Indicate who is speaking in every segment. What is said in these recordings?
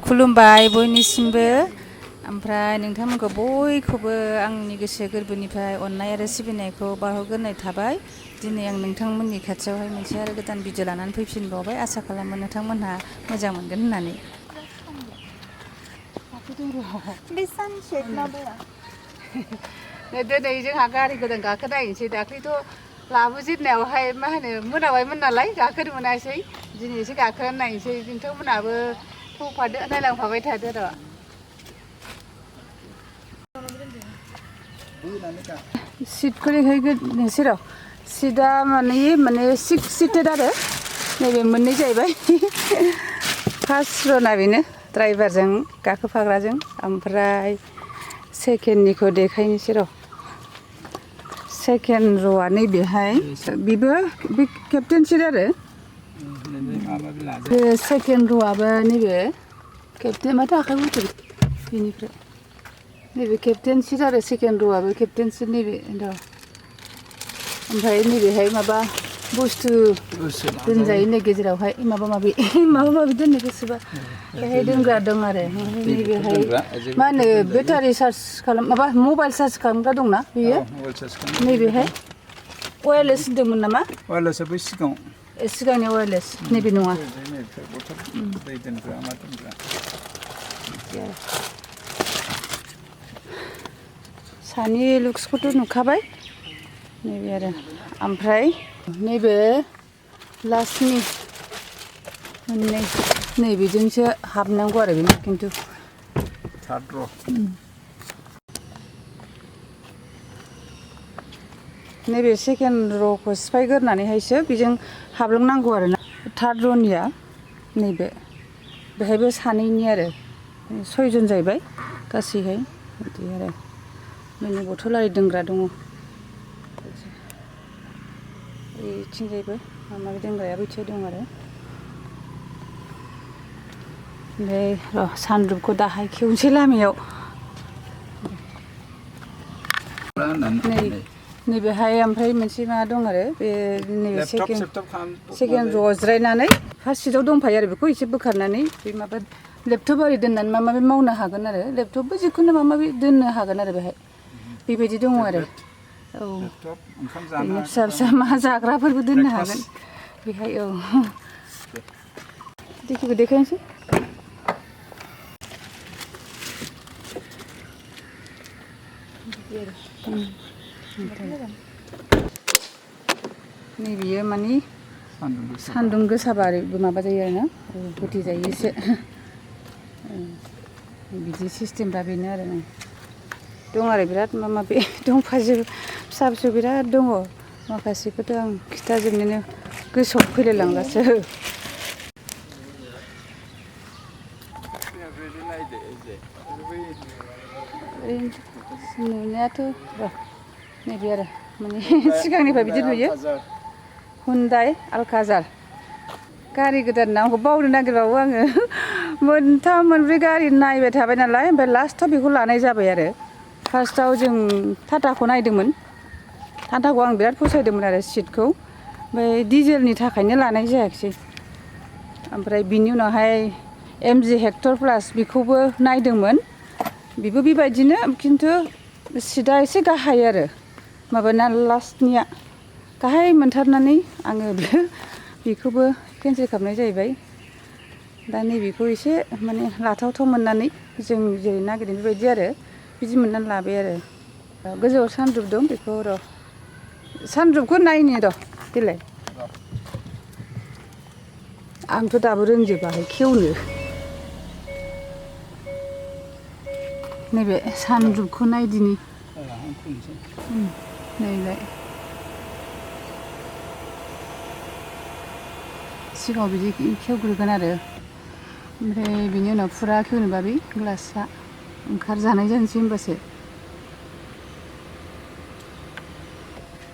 Speaker 1: खुलुमबाय बयनिसिमबो ओमफ्राय नोंथांमोनखौ बयखौबो आंनि गोसो गोरबोनिफ्राय अननाय आरो सिबिनायखौ बारहरग्रोनाय थाबाय। दिनै आं नोंथांमोननि खाथियावहाय मोनसे आरो गोदान भिडिअ लानानै फैफिनबावबाय। आसा खालामो नोंथांमोनहा मोजां मोनगोन होननानै। दिनै जोंहा गारि गोदान गाखोनायनोसै। दाख्लैथ' लाबोजेननायावहाय मा होनो मोनाबायमोन नालाय गाखोनो मोनासै। दिनै एसे गाखोनानै नायनोसै। नोंथांमोनहाबो फैफादो, नायलांफाबाय थादो र'। सिटखौ देखायग्रोनोसै र'। सिटआ माने 6 सिटेड आरो नैबे मोननै जाहैबाय। फार्स्ट र'ना बेनो ड्राइभारजों गाखोफाग्राजों, ओमफ्राय सेकेन्डनिखौ देखायनोसै र'। सेकेन्ड र'आ नैबेहाय, बेबो बे केप्टेन सिट आरो सेकेन्ड र'आबो नैबे केप्टेन माथो आखाइ बुथुम बेनिफ्राय नैबे केप्टेन सिट आरो सेकेन्ड र'आबो केप्टेन सिट नैबे र'। ओमफ्राय नैबेहाय माबा बुस्थु दोनजायो नै गेजेरावहाय माबा माबि दोननो गोसोबा बेहाय दोनग्रा दं आरो। नैबेहाय मा होनो बेटारि चार्ज खालाम माबा मबाइल चार्ज खालामग्रा दंना बेयो नैबेहाय वायारलेस होनदोंमोन नामा?
Speaker 2: वायारलेसआ बै सिगाङाव
Speaker 1: सिगांनि वायारलेस नैबे नङा।
Speaker 2: दै दोनग्रा मा दोनग्रा
Speaker 1: सानि लुक्सखौथ' नुखाबाय नैबे आरो। ओमफ्राय नैबे लास्टनि मोननै नैबेजोंसो हाबनांगौ आरो बेनो खिन्थु
Speaker 2: थार्ड र'।
Speaker 1: नैबे सेकेन्ड र'खौ सिफायग्रोनानैहायसो बेजों हाबलांनांगौ आरो ना। थार्ड र'निया नैबे बेहायबो सानैनि आरो 6 जन जाहैबाय गासैहाय बिदि आरो। मैगं बथल आरि दोनग्रा दङ। बेथिंजायबो माबा माबि दोनग्राया बैथिं दं आरो। ओमफ्राय र' सानरुपखौ दाहाय खेवनोसै लामायाव। नैबेहाय ओमफ्राय मोनसे माबा दं आरो बे नैबे सेकेन्ड र'आव जिरायनानै फार्स्ट सिटआव दंफायो आरो बेखौ एसे बोखारनानै बे माबा लेपटप आरि दोननानै माबा माबि मावनो हागोन आरो। लेपटपबो जिखुनु माबा माबि दोननो हागोन आरो बेहाय बेबायदि दङ आरो। औ बिदिनो फिसा फिसा मा जाग्राफोरबो दोननो हागोन बेहाय। औ दिखिखौ देखायनोसै। नैबेयो मानि सान्दुं गोसाबा माबा जायो आरो ना गुथि जायो एसे। बिदि सिस्टेमफ्रा बेनो आरो ना। दं आरो बिराद माबा माबि दंफाजोबो फिसा फिसौ बिराद दङ। माखासेखौथ' आं खिथाजोबनोनो गोसोआव फैलायलांलासो। नुनायाथ' र' नैबे आरो माने सिगांनिफ्राय बिदि नुयो। हुन्डाइ आल्काजार गारि गोदान नामखौ बावनो नागिरबावो आङो। मोनथाम मोनब्रै गारि नायबाय थाबाय नालाय ओमफ्राय लास्टआव बेखौ लानाय जाबाय आरो। फार्स्टआव जों टाटाखौ नायदोंमोन। टाटाखौ आं बिराद फसायदोंमोन आरो सिटखौ। ओमफ्राय डिजेलनि थाखायनो लानाय जायाखिसै। ओमफ्राय बिनि उनावहाय MG हेक्टर प्लास बेखौबो नायदोंमोन। बेबो बेबायदिनो खिन्थु सिटआ एसे गाहाय आरो माबाना लास्टनिया गाहाय मोनथारनानै आङो बेखौबो केन्सेल खालामनाय जाहैबाय। दा नैबेखौ एसे माने लाथावथाव मोननानै जों जेरै नागिरदों बेबायदि आरो बिदि मोननानै लाबाय आरो। गोजौआव सानरुप दं बेखौ र' सानरुपखौ नायनि र' देलाय। आंथ' दाबो रोंजोबाखै खेवनो। नैबे सानरुपखौ नायदिनि नायलाय। सिगाङाव बिदि खेवग्रोगोन आरो ओमफ्राय बिनि उनाव फुरा खेवनोबा बे ग्लासआ ओंखारजानाय जानोसै होमबासो।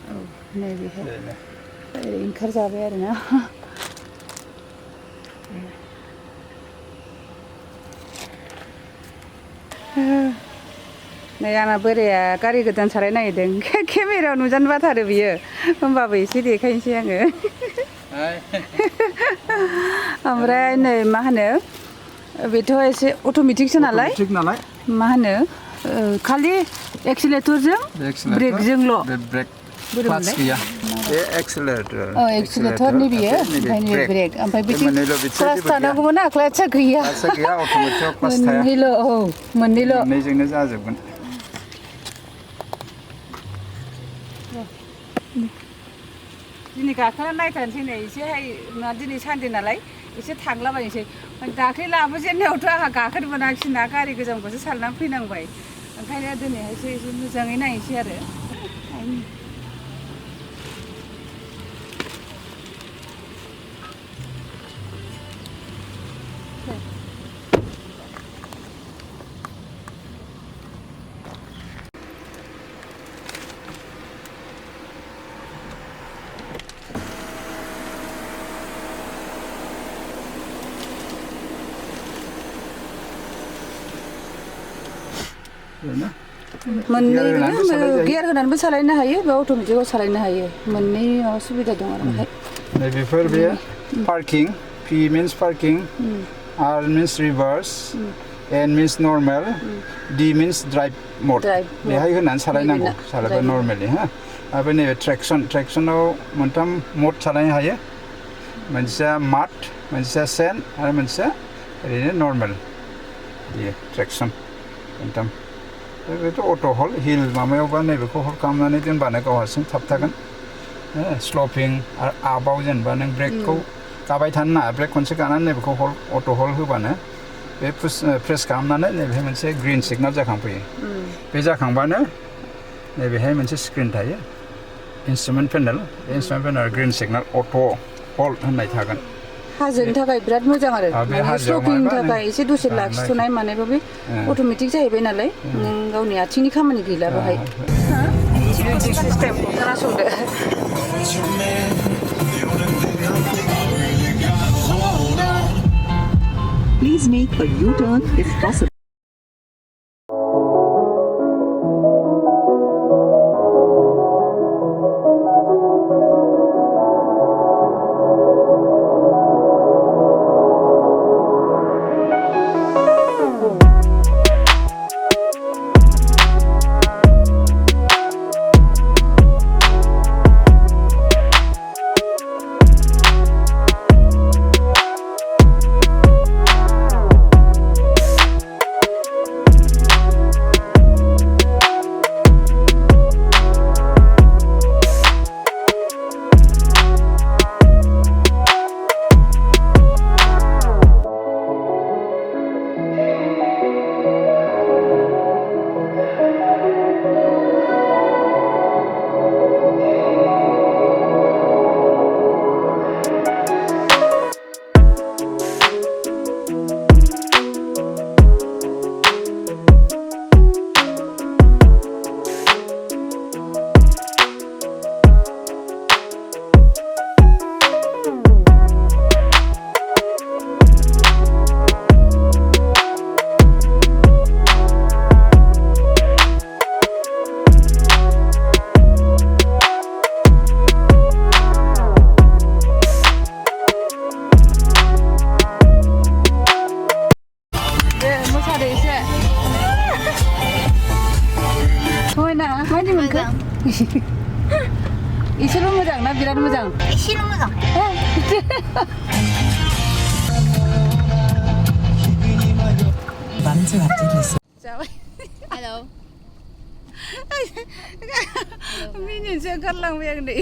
Speaker 1: औ नैबेहाय ओरै ओंखारजाबाय आरोना। नै आंना बोराया गारि गोदान सालायनो नागिरदों। केमेरायाव नुजानो बाथारो बियो होमबाबो एसे देखायनोसै आङो। ओमफ्राय नै मा होनो बेथ' एसे अट'मेटिकसो नालाय
Speaker 2: थिग नालाय
Speaker 1: मा होनो खालि एक्सिलेटरजों ब्रेकजोंल'
Speaker 2: ब्रेक क्लाच गैया बे एक्सिलेटर
Speaker 1: एक्सिलेटरनि बियो ओमफ्राय नैबे ब्रेक ओमफ्राय बिथिं क्लाच थानांगौमोन ना क्लाचआ गैया
Speaker 2: अट'मेटिकआव क्लाच थाया
Speaker 1: मोननैल' औ मोननैल'
Speaker 2: मोननैजोंनो जाजोबगोन
Speaker 1: दिनै गाखोना नायथारनोसै नै एसेहाय दिनै सानदे नालाय एसे थांलाबायनोसै दाख्लै लाबोजेननायावथ' आंहा गाखोनो मोनाखिसै ना गारि गोजामखौसो सालायनानै फैनांबाय ओंखायनो दिनैहायसो एसे मोजाङै नायनोसै आरो मोननै गियार होनानैबो सालायनो हायो बा अट'मेटिकआव सालायनो हायो मोननै माबा सुबिदा दं आरो बेहाय
Speaker 2: बेफोर बे parking P means parking R means reverse N means normal D means drive mode बेहाय होनानै सालायनांगौ सालायबा नर्मेलि हा आरो नैबे ट्रेक्सनाव मोनथाम मड सालायनो हायो मोनसेया माड मोनसेया सेन्ड आरो मोनसेया ओरैनो नर्मेल बेयो ट्रेक्सन मोनथाम बेथ' अट' हल्ड हिल माबायावबा नैबेखौ हल्ड खालामनानै दोनबानो गाव हारसिं थाबथागोन स्लपिं आरो आपआव जेनेबा नों ब्रेकखौ गाबाय थानो नाङा ब्रेक खनसे गानानै नैबेखौ अट' हल्ड होबानो बे प्रेस खालामनानै नैबेहाय मोनसे ग्रिन सिगनाल जाखांफैयो बे जाखांबानो नैबेहाय मोनसे स्क्रिन थायो इन्सट्रुमेन्ट पेनेल बे इन्सट्रुमेन्ट पेनेल ग्रिन सिगनाल अट' हल्ड होननाय थागोन
Speaker 1: हाजोनि थाखाय बिराद मोजां आरो स्लपिंनि थाखाय एसे दसे लाखिथ'नाय मानायबा बे अट'मेटिक जाहैबाय नालाय नों गावनि आथिंनि खामानि गैला बेहाय सिस्टेमखौ खोनासंदो
Speaker 3: Please make a U-turn if possible.
Speaker 1: इसेल' मोजां ना बिराद मोजां
Speaker 4: एसेल' मोजां
Speaker 1: जाबाय
Speaker 4: हेलौ
Speaker 1: मिनिनोसो ओंखारलांबाय आं नै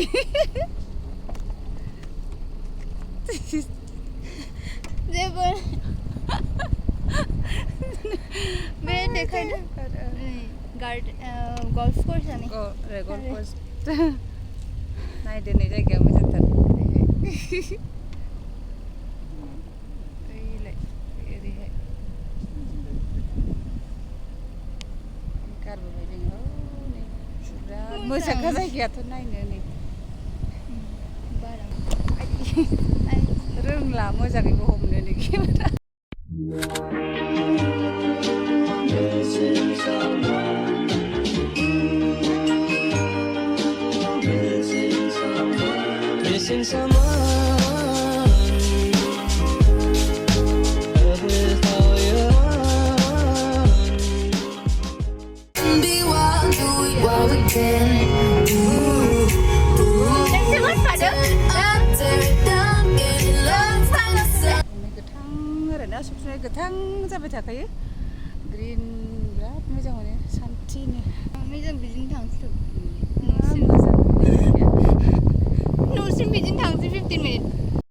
Speaker 4: जेबो बे देखायदो गार्ड गल्फ कर्स आनि
Speaker 1: गल्फ कर्स नायदो नै जायगाया मोजांथार ओरैहाय गारबोबाय जोङो नै बिराद मोजांखा जायगायाथ' नायनो नै रोंला मोजाङैबो हमनो नै केमेरा
Speaker 5: Missing someone
Speaker 1: गोथां जाबाय थाखायो ग्रिन बिराद मोजां मोनो सान्थिनो
Speaker 4: जों बिदिनो थांसै
Speaker 1: मोजां
Speaker 4: न'सिम बिदिनो थांसै 15 मिनिट